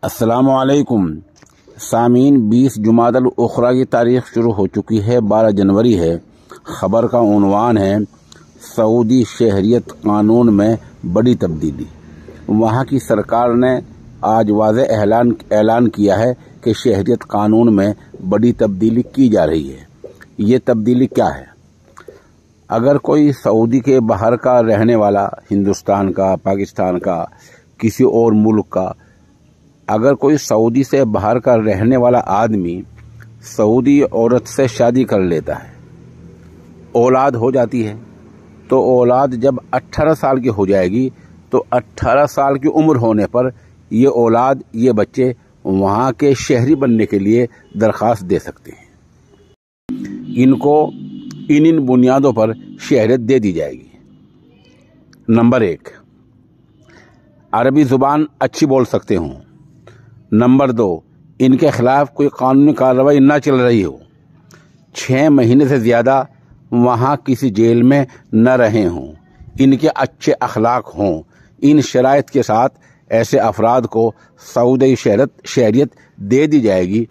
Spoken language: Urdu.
السلام علیکم سامعین، 20 جمادی الاخری کی تاریخ شروع ہو چکی ہے، 12 جنوری ہے۔ خبر کا عنوان ہے سعودی شہریت قانون میں بڑی تبدیلی۔ وہاں کی سرکار نے آج واضح اعلان کیا ہے کہ شہریت قانون میں بڑی تبدیلی کی جا رہی ہے۔ یہ تبدیلی کیا ہے؟ اگر کوئی سعودی کے باہر کا رہنے والا، ہندوستان کا، پاکستان کا، کسی اور ملک کا، اگر کوئی سعودی سے باہر کا رہنے والا آدمی سعودی عورت سے شادی کر لیتا ہے، اولاد ہو جاتی ہے، تو اولاد جب 18 سال کی ہو جائے گی تو 18 سال کی عمر ہونے پر یہ اولاد، یہ بچے وہاں کے شہری بننے کے لیے درخواست دے سکتے ہیں۔ ان کو ان بنیادوں پر شہریت دے دی جائے گی۔ نمبر 1، عربی زبان اچھی بول سکتے ہوں۔ نمبر 2، ان کے خلاف کوئی قانونی کارروائی نہ چل رہی ہو، 6 مہینے سے زیادہ وہاں کسی جیل میں نہ رہے ہوں، ان کے اچھے اخلاق ہوں۔ ان شرائط کے ساتھ ایسے افراد کو سعودی شہریت دے دی جائے گی